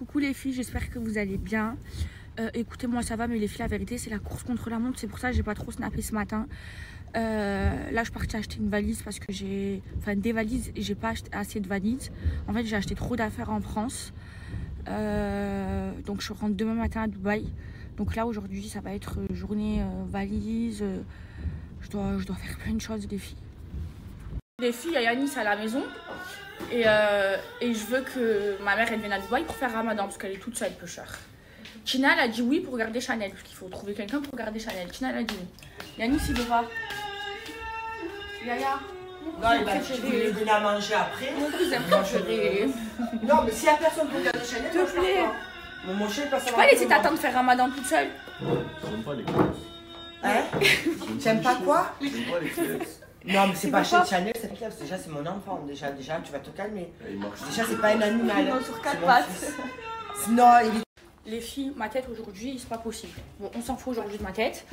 Coucou les filles, j'espère que vous allez bien. Écoutez, moi ça va, mais les filles, la vérité, c'est la course contre la montre. C'est pour ça que j'ai pas trop snappé ce matin. Là, je suis partie acheter une valise parce que des valises et j'ai pas acheté assez de valises. En fait, j'ai acheté trop d'affaires en France. Donc, je rentre demain matin à Dubaï. Donc là, aujourd'hui, ça va être journée valise. Je dois faire plein de choses, les filles. Les filles, il y a Yanis à la maison. Et je veux que ma mère elle vienne à Dubaï pour faire Ramadan parce qu'elle est toute seule, peu cher. Tina elle a dit oui pour garder Chanel parce qu'il faut trouver quelqu'un pour garder Chanel. Tina elle a dit oui. Yanis il veut pas. Yaya. Non, il va lui donner à manger après. Mon cousin préféré. Non, mais s'il n'y a personne pour garder Chanel, S'il te plaît. Mon chien passe à la. Tu peux pas laisser ta tante faire Ramadan toute seule. J'aime pas les clés. Hein? J'aime pas quoi? J'aime pas les clés. Non, mais c'est pas chez Chanel, c'est pas. Déjà, c'est mon enfant. Déjà, tu vas te calmer. Il marche. Déjà, c'est pas un animal. Non, sur quatre pattes. Non, il est. Les filles, ma tête aujourd'hui, c'est pas possible. Bon, on s'en fout aujourd'hui de ma tête.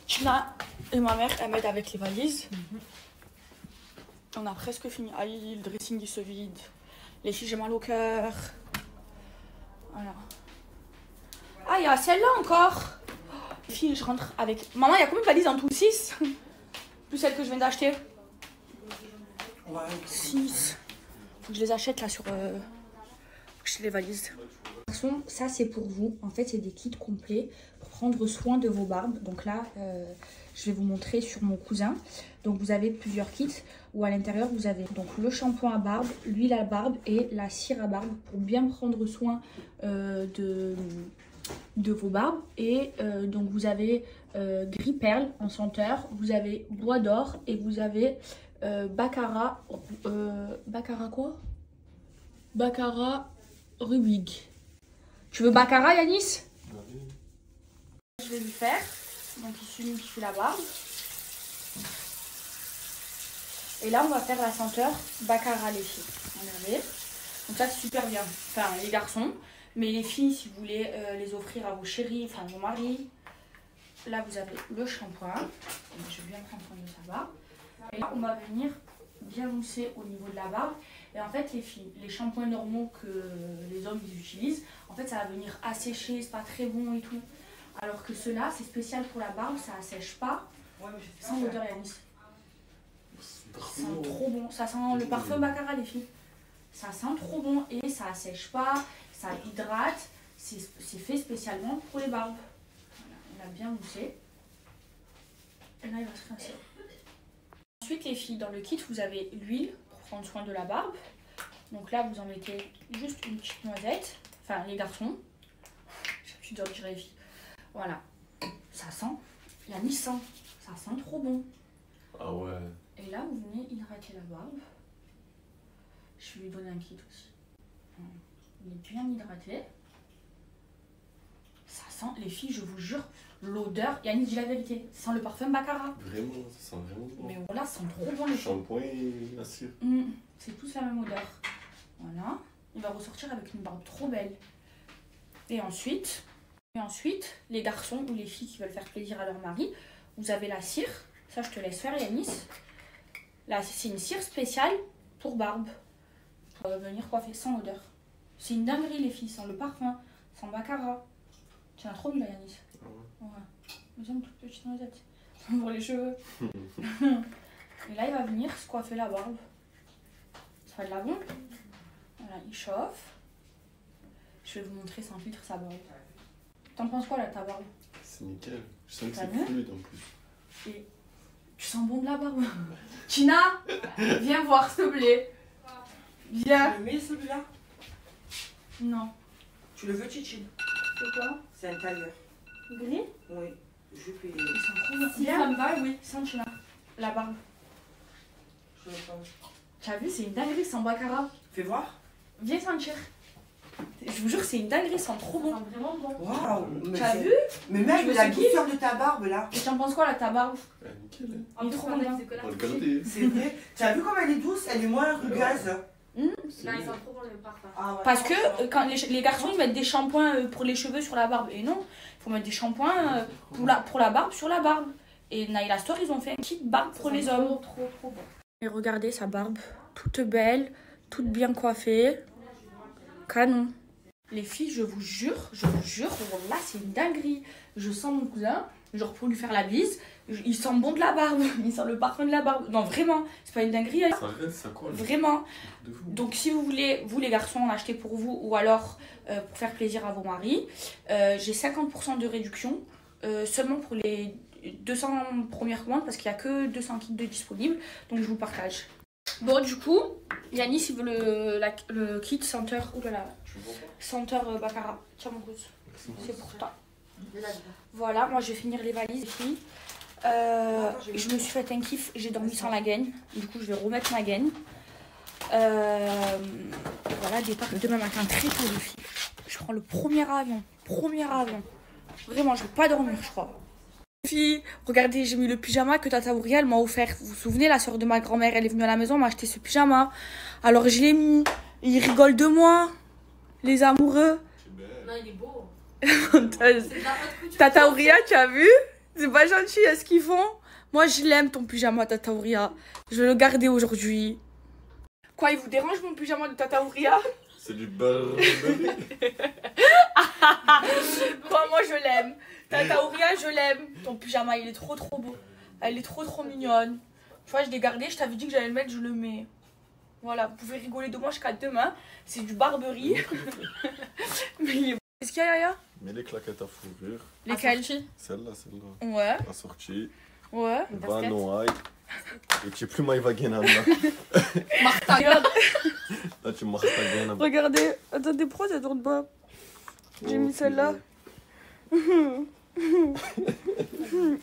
Tina et ma mère, elles m'aident avec les valises. On a presque fini. Aïe, le dressing il se vide. Les filles, j'ai mal au cœur. Voilà. Ah, il y a celle-là encore. Les filles, je rentre avec. Maman, il y a combien de valises en tout? 6 plus celle que je viens d'acheter. Ouais. 6. Faut que je les achète là sur. Faut que je les valise. Ça c'est pour vous, en fait c'est des kits complets pour prendre soin de vos barbes. Donc là je vais vous montrer sur mon cousin. Donc vous avez plusieurs kits où à l'intérieur vous avez donc le shampoing à barbe, l'huile à barbe et la cire à barbe pour bien prendre soin de vos barbes. Et donc vous avez gris perle en senteur, vous avez bois d'or et vous avez baccarat baccarat quoi, baccarat rubig. Tu veux baccarat, Yanis? Je vais lui faire. Donc ici, une qui fait la barbe. Et là, on va faire la senteur baccarat, les filles. Regardez. Donc ça, c'est super bien. Enfin, les garçons. Mais les filles, si vous voulez les offrir à vos chéris, enfin vos maris. Là, vous avez le shampoing. Je vais bien prendre soin de sa barbe. Et là, on va venir bien mousser au niveau de la barbe. Et en fait, les filles, les shampoings normaux que les hommes ils utilisent, en fait, ça va venir assécher, c'est pas très bon et tout. Alors que ceux-là, c'est spécial pour la barbe, ça assèche pas. Sans odeur, Yanis. Ça sent trop bon. Ça sent le parfum baccarat, les filles. Ça sent trop bon et ça assèche pas, ça hydrate. C'est fait spécialement pour les barbes. Voilà, on a bien moussé. Et là, il va se rincer. Ensuite, les filles, dans le kit, vous avez l'huile pour prendre soin de la barbe. Donc là, vous en mettez juste une petite noisette. Enfin, les garçons. J'ai l'habitude de dire les filles. Voilà. Ça sent. Yanis sent. Ça sent trop bon. Ah ouais. Et là, vous venez hydrater la barbe. Je vais lui donner un kit aussi. Il est bien hydraté. Ça sent, les filles, je vous jure, l'odeur. Yanis, dis la vérité. Ça sent le parfum baccarat. Vraiment, ça sent vraiment bon. Mais voilà, ça sent trop bon les Le filles. shampoing et la cire. C'est tous la même odeur. Voilà. Il va ressortir avec une barbe trop belle. Et ensuite, les garçons ou les filles qui veulent faire plaisir à leur mari, vous avez la cire. Ça, je te laisse faire, Yanis. Là, c'est une cire spéciale pour barbe. Pour venir coiffer sans odeur. C'est une dinguerie, les filles, sans le parfum, sans baccarat. Tu en as trop mis là, Yanis. Ouais. Deuxième toute petite noisette. Pour les cheveux. Et là, il va venir se coiffer la barbe. Ça va de la bombe. Voilà, il chauffe. Je vais vous montrer sans filtre sa barbe. T'en penses quoi là, ta barbe? C'est nickel. Je sens que T'as c'est vu? fluide en plus. Et tu sens bon de la barbe. Tina, viens voir s'il te plaît. Viens. Tu le mets celui-là? Non. Tu le veux, Chichi? C'est quoi? C'est un tailleur. Gris? Oui. Jupe et. Ils sont trop bien. Si Ça me va, oui. Sens Tina. La barbe. Je le prends. Tu as vu, c'est une dinguerie sans baccarat. Fais voir. Viens sentir. Je vous jure, c'est une dinguerie, ça sent trop bon. Vraiment bon. Waouh. Tu as vu? Mais même Je me la suis douceur de ta barbe là. Et tu en penses quoi là, ta barbe? Ah, nickel. Hein. Il est trop bon. On va le garder. C'est vrai. Tu as vu comme elle est douce? Elle est moins rugueuse. Là, ils sont trop bon le parfum. Ah ouais. Parce que quand les garçons ils mettent des shampoings pour les cheveux sur la barbe. Et non, il faut mettre des shampoings pour la barbe sur la barbe. Et Naila Store, ils ont fait un kit barbe pour les hommes. Trop bon. Et regardez sa barbe, toute belle, toute bien coiffée. Canon. Les filles, je vous jure, là c'est une dinguerie. Je sens mon cousin, genre pour lui faire la bise, il sent bon de la barbe, il sent le parfum de la barbe. Non, vraiment, c'est pas une dinguerie. Ça arrête, ça quoi là. Vraiment. De fou. Donc si vous voulez, vous les garçons, en acheter pour vous ou alors pour faire plaisir à vos maris, j'ai 50% de réduction seulement pour les 200 premières commandes parce qu'il n'y a que 200 kits de disponibles. Donc je vous partage. Bon, du coup, Yanis il veut le kit senteur. Oulala. Senteur Baccarat. Tiens mon cousin. C'est pour toi. Voilà, moi je vais finir les valises, les filles. Je me suis fait un kiff, j'ai dormi sans la gaine. Du coup, je vais remettre ma gaine. Voilà, départ demain matin très tôt, les filles. Je prends le premier avion. Vraiment, je vais pas dormir, je crois. Les filles, regardez, j'ai mis le pyjama que Tata Auriel m'a offert. Vous vous souvenez, la soeur de ma grand-mère, elle est venue à la maison, m'a acheté ce pyjama. Alors je l'ai mis. Ils rigolent de moi, les amoureux. Non, il est beau. Tata Auria, tu as vu? C'est pas gentil, ce qu'ils font. Moi, je l'aime ton pyjama, Tata Auria. Je vais le garder aujourd'hui. Quoi, il vous dérange mon pyjama de Tata Auria? C'est du beurre. Quoi, moi, je l'aime. Tata Auria, je l'aime. Ton pyjama, il est trop beau. Elle est trop mignonne. Tu vois, je l'ai gardé. Je t'avais dit que j'allais le mettre, je le mets. Voilà, vous pouvez rigoler de moi jusqu'à demain. C'est du Barberie. Mais il est beau. Qu'est-ce qu'il y a, Yaya? Mets les claquettes à fourrure. Lesquelles? Celle-là. Ouais. Assortie. Ouais. Va noaille. Et tu plus ma vagina là. Regarde. Là tu marques ta gaine. Regardez. Attendez, pourquoi ça tourne pas? J'ai mis celle-là.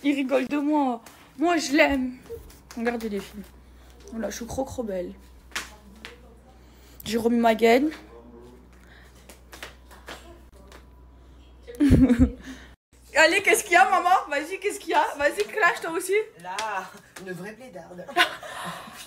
Il rigole de moi. Moi, je l'aime. Regardez les filles. Voilà, je suis trop belle. J'ai remis ma gaine. Allez, qu'est-ce qu'il y a, maman? Vas-y, qu'est-ce qu'il y a? Vas-y, clash, toi aussi. Là, une vraie blédarde.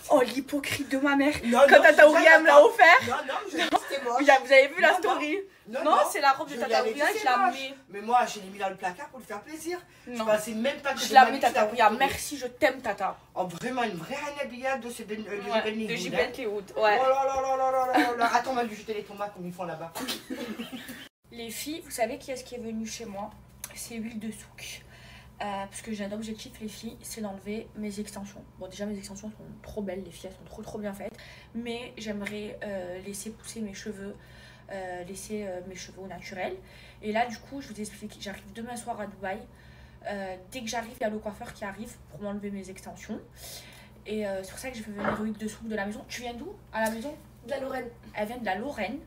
Oh, l'hypocrite de ma mère. Non, quand non, Tata Auria me l'a offert. Non, c'était moche. Vous avez vu la Non, story? Non, Non, c'est la robe de je Tata lui avais Auria, dit, je la c'est mets. Mais moi, je l'ai mis dans le placard pour lui faire plaisir. Je Non. pensais même pas que Je la mets, Tata Auria. Merci, je t'aime, Tata. Oh, vraiment, une vraie habillade de ces De Bentley Gilbert Wood. Oh Ouais. là. Attends, on va lui jeter les tomates comme ils font là-bas. Les filles, vous savez qui est-ce qui est venu chez moi? C'est Huile de Souk. Parce que j'ai un objectif, les filles, c'est d'enlever mes extensions. Bon, déjà, mes extensions sont trop belles, les filles, elles sont trop bien faites. Mais j'aimerais laisser pousser mes cheveux, mes cheveux au naturel. Et là, du coup, je vous explique, j'arrive demain soir à Dubaï. Dès que j'arrive, il y a le coiffeur qui arrive pour m'enlever mes extensions. Et c'est pour ça que je vais venir Huile de Souk de la maison. Tu viens d'où à la maison? De la Lorraine. Elle vient de la Lorraine.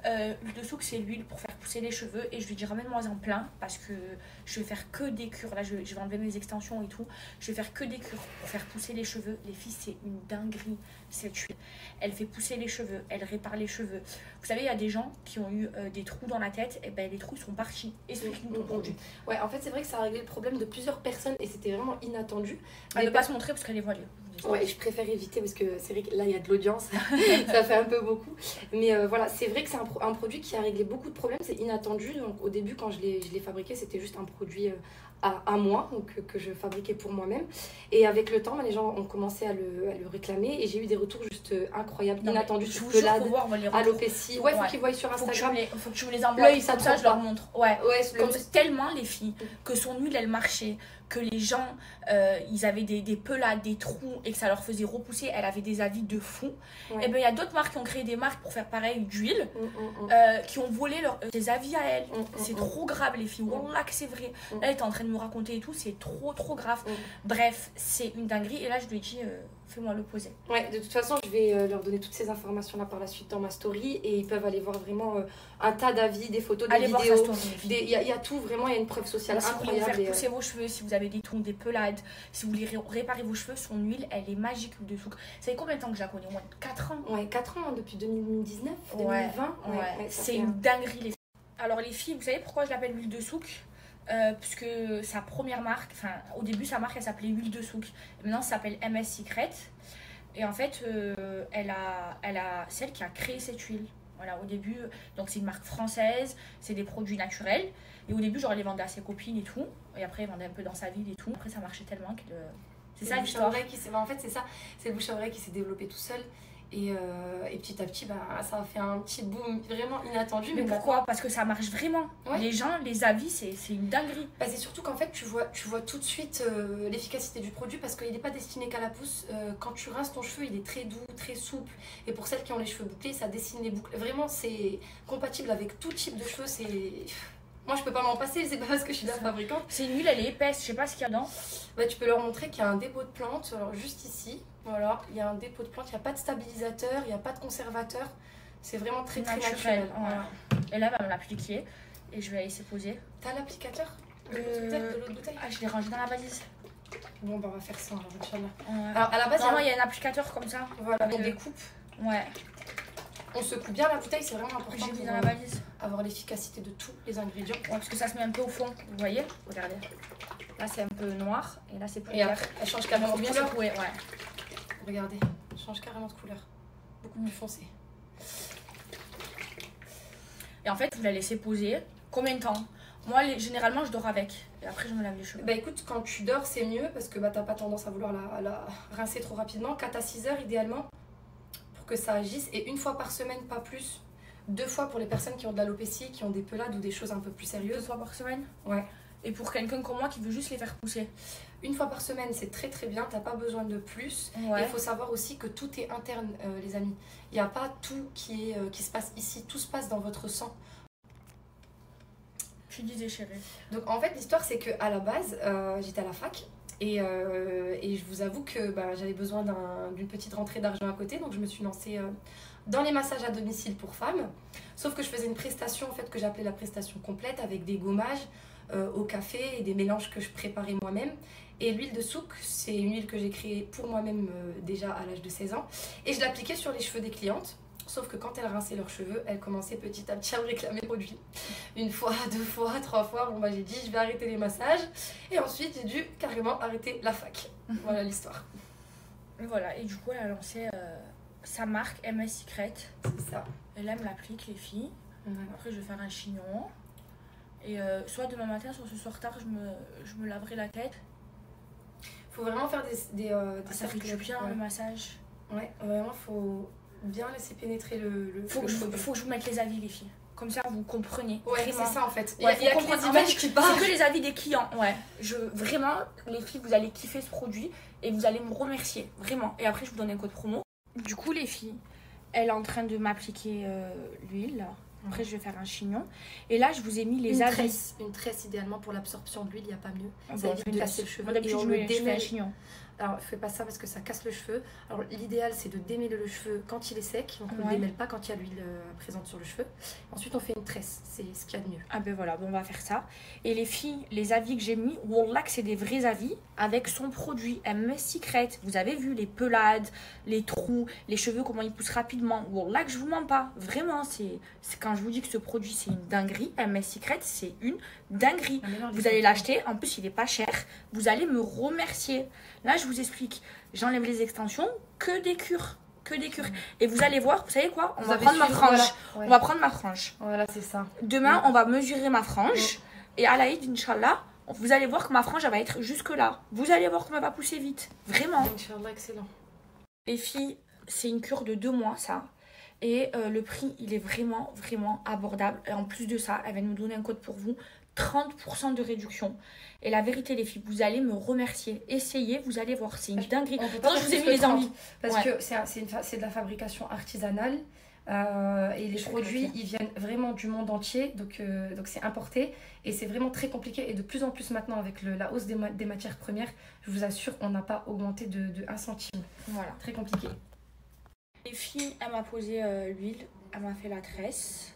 Huile de souk, c'est l'huile pour faire pousser les cheveux. Et je lui dis ramène-moi en plein parce que je vais faire que des cures. Là, je vais enlever mes extensions et tout. Je vais faire que des cures pour faire pousser les cheveux. Les filles, c'est une dinguerie cette huile. Elle fait pousser les cheveux, elle répare les cheveux. Vous savez, il y a des gens qui ont eu des trous dans la tête. Et ben les trous sont partis. Explique-nous ton produit. Ouais, en fait, c'est vrai que ça a réglé le problème de plusieurs personnes et c'était vraiment inattendu. Elle ne peut pas se montrer parce qu'elle est voilée. Ouais, je préfère éviter parce que c'est vrai que là il y a de l'audience, ça fait un peu beaucoup. Mais voilà, c'est vrai que c'est un produit qui a réglé beaucoup de problèmes, c'est inattendu. Donc au début, quand je l'ai fabriqué, c'était juste un produit à moi, donc, que je fabriquais pour moi-même. Et avec le temps, les gens ont commencé à le réclamer et j'ai eu des retours juste incroyables, inattendus sur Pelade, alopécie. Ouais, faut qu'ils voient sur Instagram. Faut que tu me les envoies. L'œil, ça je leur montre. Ouais, comme tellement les filles que son huile elle marchait, que les gens ils avaient des pelades, des trous et que ça leur faisait repousser, elle avait des avis de fou. Et ben il y a d'autres marques qui ont créé des marques pour faire pareil d'huile, qui ont volé des avis à elle. C'est trop grave les filles. Wallah que c'est vrai. Là elle était en train de me raconter et tout, c'est trop grave. Bref, c'est une dinguerie et là je lui ai dit fais-moi le poser. Ouais, de toute façon, je vais leur donner toutes ces informations-là par la suite dans ma story et ils peuvent aller voir vraiment un tas d'avis, des photos, des vidéos. Il y a tout, vraiment, il y a une preuve sociale incroyable. Si vous voulez faire pousser vos cheveux, si vous avez des trous, des pelades, si vous voulez réparer vos cheveux, son huile, elle est magique, l'huile de souk. Ça fait combien de temps que je la connais? Au moins 4 ans. Ouais, 4 ans, depuis 2019, 2020. Ouais. C'est une dinguerie, les filles. Alors, les filles, vous savez pourquoi je l'appelle huile de souk? Puisque sa première marque, enfin au début sa marque elle s'appelait Huile de Souk et maintenant ça s'appelle MS Secret et en fait c'est elle qui a créé cette huile. Voilà, au début, donc c'est une marque française, c'est des produits naturels et au début genre elle les vendait à ses copines et tout et après elle vendait un peu dans sa ville et tout, après ça marchait tellement que c'est ça l'histoire. En fait c'est ça, c'est le bouche à oreille qui s'est développé tout seul. Et petit à petit, bah, ça a fait un petit boom vraiment inattendu. Mais pourquoi? Parce que ça marche vraiment. Ouais. Les gens, les avis, c'est une dinguerie. Bah, c'est surtout qu'en fait, tu vois tout de suite l'efficacité du produit parce qu'il n'est pas destiné qu'à la pousse. Quand tu rinces ton cheveu, il est très doux, très souple. Et pour celles qui ont les cheveux bouclés, ça dessine les boucles. Vraiment, c'est compatible avec tout type de cheveux. Moi, je peux pas m'en passer, c'est pas parce que je suis la fabricante. C'est une huile, elle est épaisse, je sais pas ce qu'il y a dedans. Bah, tu peux leur montrer qu'il y a un dépôt de plantes, alors juste ici. Voilà, il y a un dépôt de plantes, il n'y a pas de stabilisateur, il n'y a pas de conservateur. C'est vraiment très naturel. Voilà. Et là, elle va me l'appliquer et je vais la laisser poser. T'as l'applicateur de l'autre bouteille? Ah, je l'ai rangé dans la valise. Bon, bah, on va faire ça, Inch'Allah. Ouais. Alors, à la base, il y a un applicateur comme ça. Voilà, on découpe. Ouais. On secoue bien la bouteille, c'est vraiment important. J'ai mis dans la valise. Avoir l'efficacité de tous les ingrédients. Ouais, parce que ça se met un peu au fond, vous voyez? Regardez. Là, c'est un peu noir et là, c'est plus Et clair. après, elle change carrément de couleur. Ouais. Regardez, elle change carrément de couleur. Beaucoup plus foncé. Et en fait, vous la laissez poser. Combien de temps? Moi, généralement, je dors avec. Et après, je me lave les cheveux. Bah écoute, quand tu dors, c'est mieux parce que bah, t'as pas tendance à vouloir la rincer trop rapidement. 4 à 6 heures idéalement pour que ça agisse. Et une fois par semaine, pas plus. 2 fois pour les personnes qui ont de l'alopécie, qui ont des pelades ou des choses un peu plus 2 sérieuses. fois par semaine? Ouais. Et pour quelqu'un comme moi qui veut juste les faire pousser? Une fois par semaine, c'est très très bien, t'as pas besoin de plus. Ouais. Et il faut savoir aussi que tout est interne, les amis. Il n'y a pas tout qui se passe ici, tout se passe dans votre sang. Tu disais, chérie. Donc en fait, l'histoire, c'est qu'à la base, j'étais à la fac. Et je vous avoue que bah, j'avais besoin d'une petite rentrée d'argent à côté. Donc je me suis lancée dans les massages à domicile pour femmes. Sauf que je faisais une prestation en fait, que j'appelais la prestation complète avec des gommages au café et des mélanges que je préparais moi-même. Et l'huile de souk, c'est une huile que j'ai créée pour moi-même déjà à l'âge de 16 ans. Et je l'appliquais sur les cheveux des clientes. Sauf que quand elles rinçaient leurs cheveux, elles commençaient petit à petit à me réclamer le produit. 1 fois, 2 fois, 3 fois, bon bah j'ai dit je vais arrêter les massages. Et ensuite j'ai dû carrément arrêter la fac. Voilà l'histoire. Et voilà, et du coup elle a lancé sa marque MS Secret. C'est ça. Et là elle me l'applique les filles. Après je vais faire un chignon. Et soit demain matin, soit ce soir tard, je me laverai la tête. Faut vraiment faire des ça fait du bien le massage. Ouais, vraiment faut bien laisser pénétrer le faut que je vous mette les avis les filles. Comme ça vous comprenez. Ouais, c'est ça en fait. Ouais, il y a que les images qui parlent. C'est que les avis des clients. Ouais. Vraiment, les filles, vous allez kiffer ce produit et vous allez me remercier. Vraiment. Et après, je vous donne un code promo. Du coup, les filles, elle est en train de m'appliquer l'huile. Après, je vais faire un chignon. Et là, je vous ai mis les avis. Une tresse, idéalement, pour l'absorption de l'huile, il n'y a pas mieux. Ça évite de casser le cheveu. D'habitude, je fais un chignon. Alors, fais pas ça parce que ça casse le cheveu. Alors, l'idéal, c'est de démêler le cheveu quand il est sec. Donc, on ne le démêle pas quand il y a l'huile présente sur le cheveu. Ensuite, on fait une tresse. C'est ce qu'il y a de mieux. Ah ben voilà, bon, on va faire ça. Et les filles, les avis que j'ai mis, Wallah, c'est des vrais avis avec son produit MS Secret. Vous avez vu les pelades, les trous, les cheveux, comment ils poussent rapidement. Wallah, que je vous mens pas. Vraiment, c'est quand je vous dis que ce produit, c'est une dinguerie. MS Secret, c'est une dinguerie. Vous allez l'acheter. En plus, il est pas cher. Vous allez me remercier. Là, je vous explique. J'enlève les extensions, que des cures. Que des cures. Et vous allez voir, vous savez quoi? On va prendre ma frange. Voilà. Ouais. On va prendre ma frange. Voilà, c'est ça. Demain, on va mesurer ma frange. Et à l'Aïd, Inch'Allah, vous allez voir que ma frange, elle va être jusque là. Vous allez voir comment elle va pousser vite. Vraiment. Inch'Allah, excellent. Les filles, c'est une cure de 2 mois, ça. Et le prix, il est vraiment, vraiment abordable. Et en plus de ça, elle va nous donner un code pour vous. 30% de réduction. Et la vérité, les filles, vous allez me remercier. Essayez, vous allez voir, c'est une dinguerie. Je vous ai mis les envies. Parce que c'est de la fabrication artisanale. Et les produits, ils viennent vraiment du monde entier. Donc c'est importé. Et c'est vraiment très compliqué. Et de plus en plus maintenant, avec la hausse des matières premières, je vous assure, on n'a pas augmenté de 1 centime. Voilà, très compliqué. Les filles, elle m'a posé l'huile. Elle m'a fait la tresse.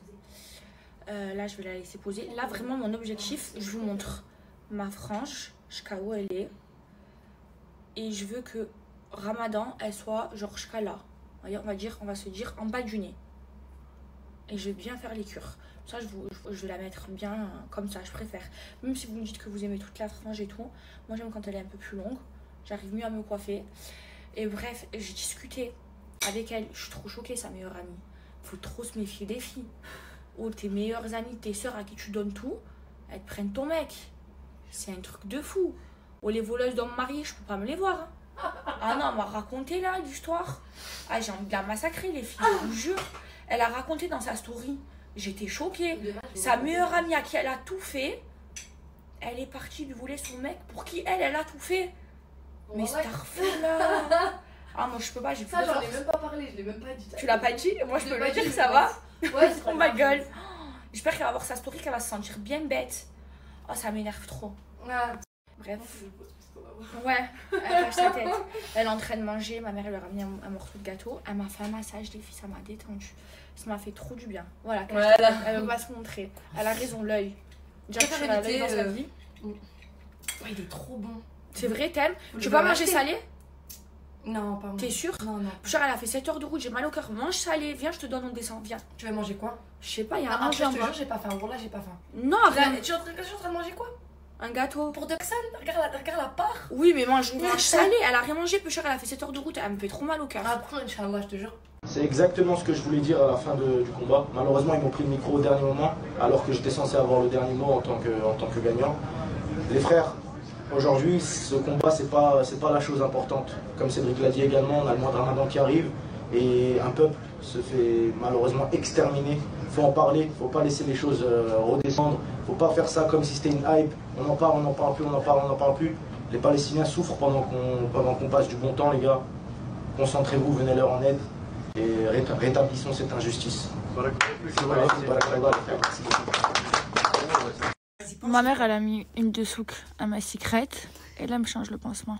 Là, je vais la laisser poser. Là, vraiment, mon objectif, je vous montre ma frange, jusqu'à où elle est. Et je veux que Ramadan, elle soit genre jusqu'à là. On va se dire en bas du nez. Et je vais bien faire les cures. Ça, je vais la mettre bien comme ça, je préfère. Même si vous me dites que vous aimez toute la frange et tout. Moi, j'aime quand elle est un peu plus longue. J'arrive mieux à me coiffer. Et bref, j'ai discuté avec elle. Je suis trop choquée, sa meilleure amie. Faut trop se méfier des filles. Oh, tes meilleures amies, tes soeurs à qui tu donnes tout, elles te prennent ton mec. C'est un truc de fou. Oh, les voleuses d'hommes mariés, je peux pas me les voir. Hein. Ah non, elle m'a raconté là l'histoire. Ah, j'ai envie de la massacrer, les filles, je vous jure. Elle a raconté dans sa story. J'étais choquée. Sa meilleure amie à qui elle a tout fait, elle est partie lui voler son mec pour qui elle a tout fait. Mais Ouais. Starfait là. Ah, moi je peux pas, j'ai plus Ça, de j'en ai force. même pas parlé, je l'ai même pas dit. Tu l'as pas dit? Moi je Je peux l'ai lui pas dire dit, que ça je va. Ouais, c'est pas Oh my grave. god. J'espère qu'elle va voir sa story, qu'elle va se sentir bien bête. Oh, ça m'énerve trop. Ah, Bref. je le pose parce qu'on va voir. Ouais, elle cache sa tête. Elle est en train de manger. Ma mère, elle lui a ramené un morceau de gâteau. Elle m'a fait un massage, les filles, ça m'a détendu. Ça m'a fait trop du bien. Voilà, cache ta tête. Elle veut pas se montrer. Elle a raison, l'œil. Déjà, Je préfère elle a l'œil éviter, dans sa vie. Ouais, il est trop bon. C'est vrai, t'aimes? Faut Tu le veux pas faire manger acheter. salé? Non, pas moi. T'es sûre? Non, non. Genre, elle a fait 7 heures de route, j'ai mal au cœur. Mange salé, viens, je te donne, on descend, viens. Tu veux manger quoi? Je sais pas, il y a Ah, un je te jambon. jure, j'ai pas faim. Bon, là, j'ai pas faim. Non, rien. Je suis en train de manger quoi? Un gâteau. Pour Doxane? Regarde la part. Oui, mais mange salé. Elle a rien mangé, peu cher, elle a fait 7 heures de route. Elle me fait trop mal au cœur. Après, Inch'Allah, je te jure. C'est exactement ce que je voulais dire à la fin du combat. Malheureusement, ils m'ont pris le micro au dernier moment, alors que j'étais censé avoir le dernier mot en tant que gagnant. Les frères, aujourd'hui, ce combat, c'est pas la chose importante. Comme Cédric l'a dit également, on a le mois de Ramadan qui arrive et un peuple se fait malheureusement exterminer. Il faut en parler, faut pas laisser les choses redescendre. Faut pas faire ça comme si c'était une hype. On en parle plus, on en parle plus. Les Palestiniens souffrent pendant qu'on passe du bon temps, les gars. Concentrez-vous, venez leur en aide et rétablissons cette injustice. Ma mère, elle a mis une de souk à ma secrète et là, elle me change le pansement.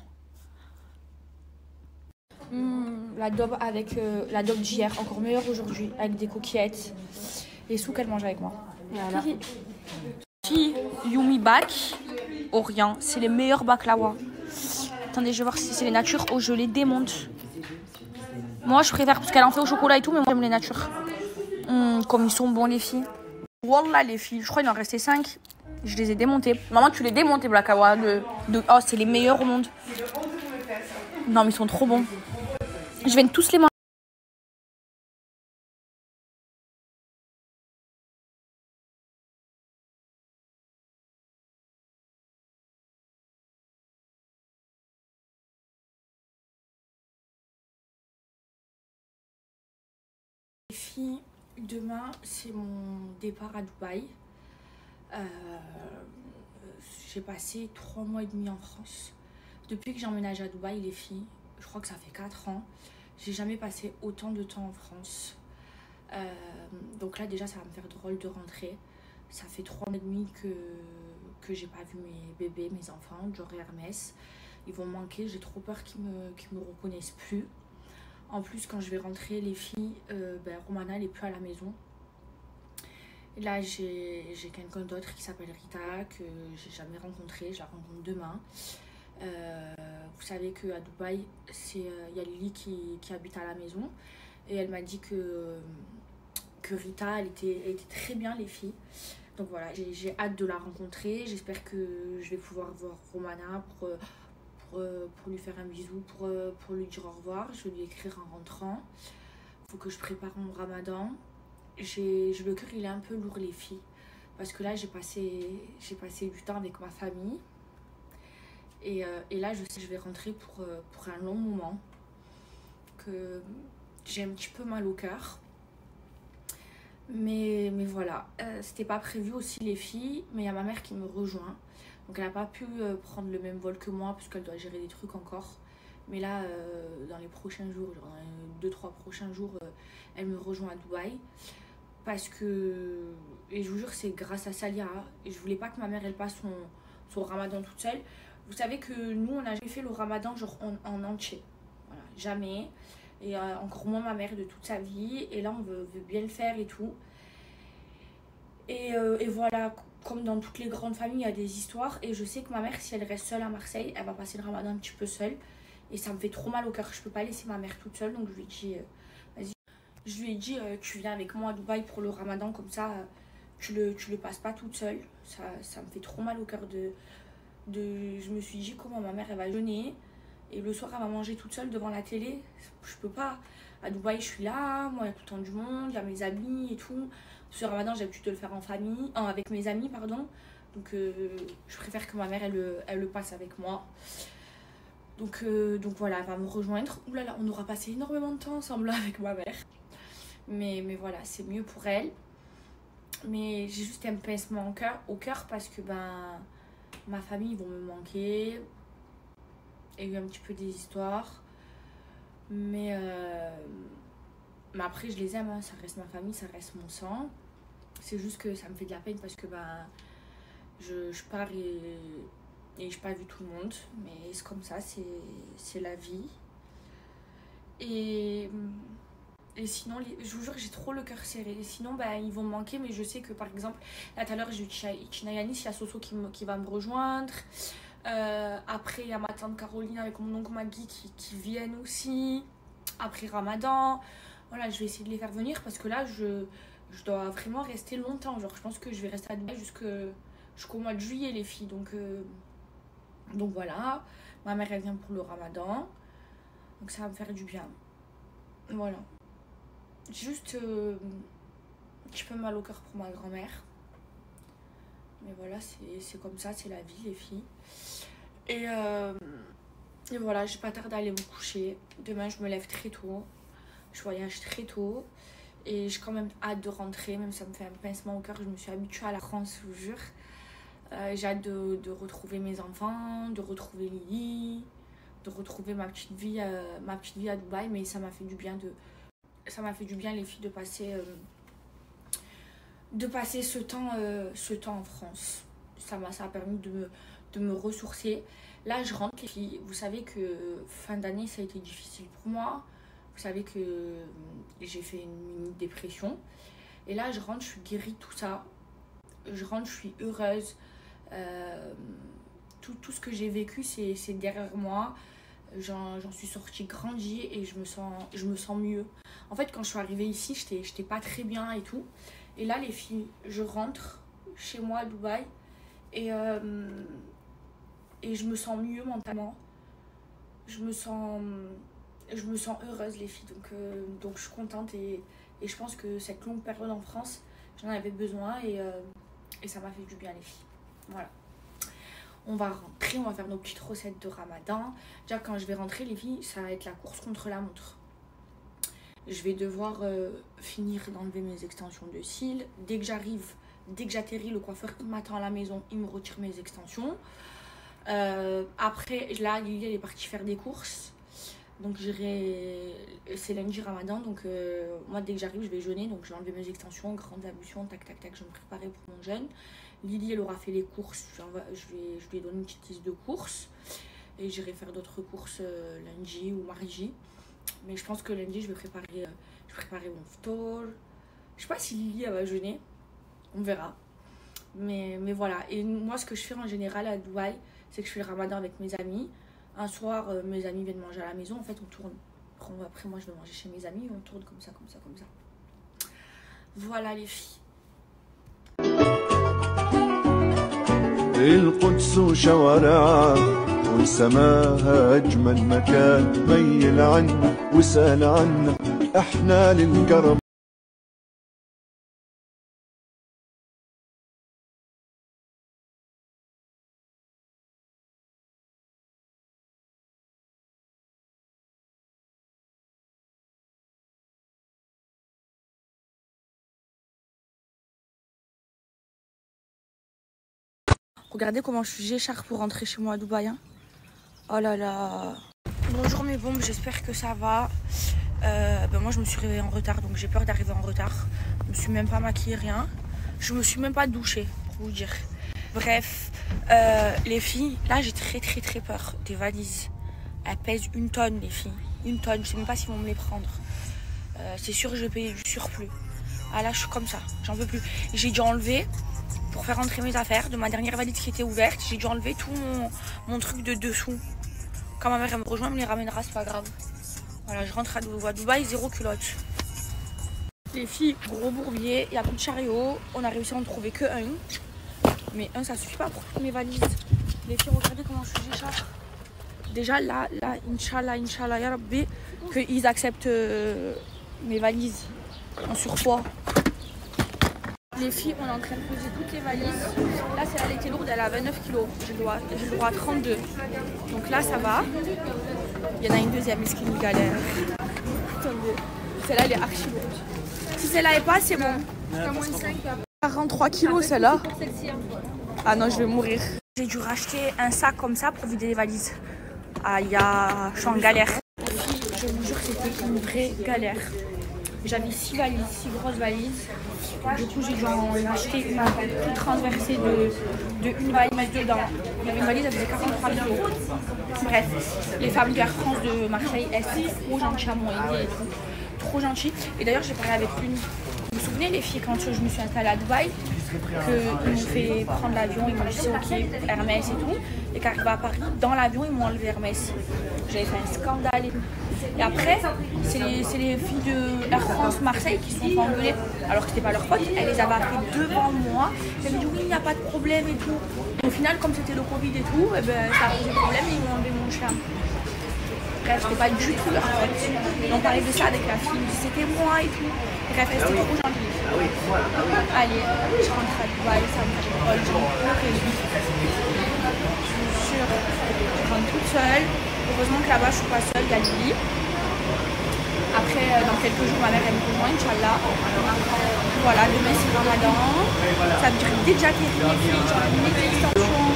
La daube avec la daube d'hier, encore meilleure aujourd'hui, avec des coquillettes. Les souk, elle mange avec moi. Voilà. Yumi Bak, Orient, c'est les meilleurs baklawa. Attendez, je vais voir si c'est les natures. Oh, je les démonte. Moi, je préfère parce qu'elle en fait au chocolat et tout, mais moi, j'aime les natures. Comme ils sont bons, les filles. Wallah, les filles, je crois qu'il en restait 5. Je les ai démontés. Maman, tu les démontes, les baklawa. Oh, c'est les meilleurs au monde. Non, mais ils sont trop bons. Je vais tous les manger. Les filles, demain, c'est mon départ à Dubaï. J'ai passé 3 mois et demi en France. Depuis que j'ai emménagé à Dubaï, les filles, je crois que ça fait 4 ans. J'ai jamais passé autant de temps en France. Donc là, déjà, ça va me faire drôle de rentrer. Ça fait 3 mois et demi que j'ai pas vu mes bébés, mes enfants, Dior et Hermès. Ils vont me manquer, j'ai trop peur qu'ils me reconnaissent plus. En plus, quand je vais rentrer, les filles, Romana, elle n'est plus à la maison. Et là, j'ai quelqu'un d'autre qui s'appelle Rita, que j'ai jamais rencontré. Je la rencontre demain. Vous savez qu'à Dubaï, y a Lily qui habite à la maison. Et elle m'a dit que Rita, elle était très bien, les filles. Donc voilà, j'ai hâte de la rencontrer. J'espère que je vais pouvoir voir Romana pour lui faire un bisou, pour lui dire au revoir. Je vais lui écrire en rentrant. Il faut que je prépare mon ramadan. Le cœur, il est un peu lourd, les filles. Parce que là, j'ai passé du temps avec ma famille. Et là, je sais que je vais rentrer pour un long moment. Que j'ai un petit peu mal au cœur. Mais voilà, c'était pas prévu aussi, les filles. Mais il y a ma mère qui me rejoint. Donc elle n'a pas pu prendre le même vol que moi parce qu'elle doit gérer des trucs encore. Mais là, dans les prochains jours, genre dans les 2-3 prochains jours, elle me rejoint à Dubaï. Parce que, et je vous jure, c'est grâce à Salia. Et je voulais pas que ma mère, elle passe son ramadan toute seule. Vous savez que nous, on n'a jamais fait le ramadan genre en entier. Voilà, jamais. Et encore moins ma mère de toute sa vie. Et là, on veut bien le faire et tout. Et voilà, comme dans toutes les grandes familles, il y a des histoires. Et je sais que ma mère, si elle reste seule à Marseille, elle va passer le ramadan un petit peu seule. Et ça me fait trop mal au cœur. Je peux pas laisser ma mère toute seule. Donc je lui ai dit, vas-y. Je lui ai dit, tu viens avec moi à Dubaï pour le ramadan. Comme ça, tu le passes pas toute seule. Ça me fait trop mal au cœur je me suis dit, comment ma mère, elle va jeûner. Et le soir, elle va manger toute seule devant la télé. Je peux pas. À Dubaï, je suis là. Moi, il y a tout le temps du monde. Il y a mes amis et tout. Ce ramadan, j'ai l'habitude de le faire en famille. Avec mes amis, pardon. Donc, je préfère que ma mère, elle le passe avec moi. Donc voilà, elle va me rejoindre. Ouh là là, on aura passé énormément de temps ensemble avec ma mère. Mais voilà, c'est mieux pour elle. Mais j'ai juste un pincement au cœur parce que ma famille, ils vont me manquer. Il y a eu un petit peu des histoires. Mais après, je les aime, hein. Ça reste ma famille, ça reste mon sang. C'est juste que ça me fait de la peine parce que je pars et je n'ai pas vu tout le monde. Mais c'est comme ça, c'est la vie. Et sinon, je vous jure, j'ai trop le cœur serré. Sinon, ils vont me manquer. Mais je sais que, par exemple, là tout à l'heure, j'ai eu Chinayanis, il y a Soso qui va me rejoindre. Après, il y a ma tante Caroline avec mon oncle Magui qui viennent aussi. Après Ramadan. Voilà, je vais essayer de les faire venir parce que là, je dois vraiment rester longtemps. Genre, je pense que je vais rester à Dubaï jusqu'au mois de juillet, les filles. Donc voilà. Ma mère, elle vient pour le Ramadan. Donc ça va me faire du bien. Voilà. Juste un petit peu mal au cœur pour ma grand-mère. Mais voilà, c'est comme ça, c'est la vie, les filles. Et voilà, j'ai pas tardé à aller me coucher. Demain, je me lève très tôt. Je voyage très tôt. Et j'ai quand même hâte de rentrer, même si ça me fait un pincement au cœur. Je me suis habituée à la France, je vous jure. J'ai hâte de retrouver mes enfants, de retrouver Lily, de retrouver ma petite vie à Dubaï. Mais ça m'a fait du bien les filles, de passer ce temps en France. Ça a permis de me ressourcer. Là, je rentre, les filles. Vous savez que fin d'année, ça a été difficile pour moi. Vous savez que j'ai fait une mini-dépression. Et là, je rentre, je suis guérie de tout ça. Je rentre, je suis heureuse. Tout ce que j'ai vécu, c'est derrière moi. J'en suis sortie grandie et je me sens mieux. En fait, quand je suis arrivée ici, j'étais pas très bien et tout. Et là, les filles, je rentre chez moi à Dubaï et je me sens mieux mentalement. Je me sens heureuse, les filles. Donc je suis contente et je pense que cette longue période en France, j'en avais besoin et ça m'a fait du bien, les filles. Voilà. On va rentrer, on va faire nos petites recettes de Ramadan. Déjà, quand je vais rentrer, les filles, ça va être la course contre la montre. Je vais devoir finir d'enlever mes extensions de cils. Dès que j'atterris, le coiffeur m'attend à la maison, il me retire mes extensions. Après, là, Lily, elle est partie faire des courses. Donc, c'est lundi Ramadan. Donc, moi, dès que j'arrive, je vais jeûner. Donc, je vais enlever mes extensions, grande ablution, tac, tac, tac. Je vais me préparer pour mon jeûne. Lily, elle aura fait les courses. Je lui ai donné une petite liste de courses. Et j'irai faire d'autres courses lundi ou mardi. Mais je pense que lundi, je vais préparer mon ftour. Je sais pas si Lily, elle va jeûner. On verra. Mais voilà. Et moi, ce que je fais en général à Dubaï, c'est que je fais le Ramadan avec mes amis. Un soir, mes amis viennent manger à la maison. En fait, on tourne. Après, moi, je vais manger chez mes amis. On tourne comme ça, comme ça, comme ça. Voilà, les filles. القدس وشوارعها وسماها أجمل مكان ميل عنا وسال عنا احنا للكرم. Regardez comment j'écharpe pour rentrer chez moi à Dubaï. Hein. Oh là là. Bonjour mes bombes, j'espère que ça va. Moi je me suis réveillée en retard, donc j'ai peur d'arriver en retard. Je me suis même pas maquillée, rien. Je me suis même pas douchée, pour vous dire. Bref, les filles, là j'ai très peur des valises. Elles pèsent 1 tonne, les filles. 1 tonne, je sais même pas s'ils vont me les prendre. C'est sûr que je vais payer du surplus. Ah là je suis comme ça, j'en peux plus. J'ai dû enlever, pour faire rentrer mes affaires, de ma dernière valise qui était ouverte, j'ai dû enlever tout mon truc de dessous. Quand ma mère elle me rejoint, elle me les ramènera, c'est pas grave. Voilà, je rentre à Dubaï, 0 culotte. Les filles, gros bourbier, il n'y a plus de chariot. On a réussi à en trouver que un. Mais un, ça suffit pas pour toutes mes valises. Les filles, regardez comment j'échappe. Déjà là, Inch'Allah, ya Rabbi, qu'ils acceptent mes valises en surpoids. Les filles, on est en train de poser toutes les valises. Là, celle-là, elle était lourde, elle a 29 kilos. J'ai le droit à 32. Donc là, ça va. Il y en a une deuxième, est-ce qu'il nous galère? Attendez. Celle-là, elle est archi lourde. Si celle-là est pas, c'est bon. 43 kilos, celle-là. Ah non, je vais mourir. J'ai dû racheter un sac comme ça pour vider les valises. Ah, je suis en galère. Je vous jure que c'était une vraie galère. J'avais 6 valises, 6 grosses valises. Du coup, j'ai dû en acheter une toute transversée de une valise dedans. Il y avait une valise, elle faisait 43 kilos. Bref, les femmes d'Air France de Marseille, elles sont trop gentilles à m'ont aidé et tout. Trop gentilles. Et d'ailleurs, j'ai parlé avec une. Vous vous souvenez, les filles, quand je me suis installée à Dubaï, qu'ils m'ont fait prendre l'avion, ils m'ont dit c'est ok, Hermès et tout. Et qu'arrivé à Paris, dans l'avion, ils m'ont enlevé Hermès. J'avais fait un scandale et tout. Et après, c'est les filles de Air France Marseille qui se sont engueulées, alors que c'était pas leur faute. Elles les avaient appelées devant moi. Elles m'ont dit oui, il n'y a pas de problème et tout. Et au final, comme c'était le Covid et tout, et ben, ça a posé problème et ils m'ont enlevé mon chien. Bref, c'était pas du tout leur faute. Et on parlait de ça avec la fille, c'était moi et tout. Bref, elle était trop gentille. Allez, je rentre à Dubaï, ça me fait drôle, je vous jure, je rentre toute seule. Heureusement que là-bas, je suis pas seule, il y a Lily. Après, dans quelques jours, ma mère, elle me rejoint, Inch'Allah. Voilà, demain, c'est Ramadan. Ça veut dire déjà qu'il y a des filles, genre mes extensions.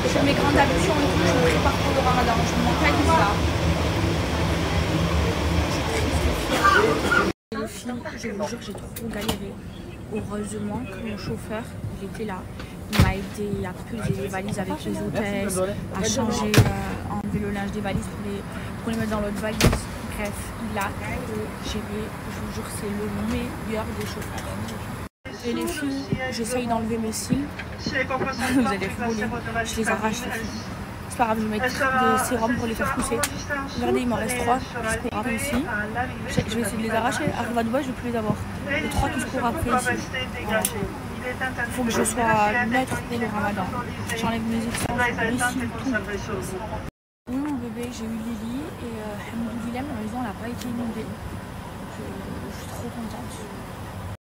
Je fais mes grandes ablutions et tout, je me prépare pour le Ramadan. Je me mentalise là. Les filles, je vous jure, j'ai trop galéré. Heureusement que mon chauffeur, il était là. Il m'a aidé à peser les valises avec les hôtesses, à changer, enlever le linge des valises pour les mettre dans l'autre valise. Bref, il a géré, je vous jure, c'est le meilleur des chauffeurs. Et les filles, j'essaye d'enlever mes cils. Vous allez rigoler, je les arrache les filles. C'est pas grave, je vais mettre des sérums pour les faire pousser. Regardez, il m'en reste 3 qui se courent après ici. Je vais essayer de les arracher. Arrive à Dubaï, je ne vais plus les avoir. Les 3 qui se courent après ici. Voilà. Il faut que je sois neutre pour le Ramadan. J'enlève mes extensions, mes cils, tout. Oui, mon bébé, j'ai eu Lily et Hamdoulillah, ma maison n'a pas été inondée. Donc, je suis trop contente.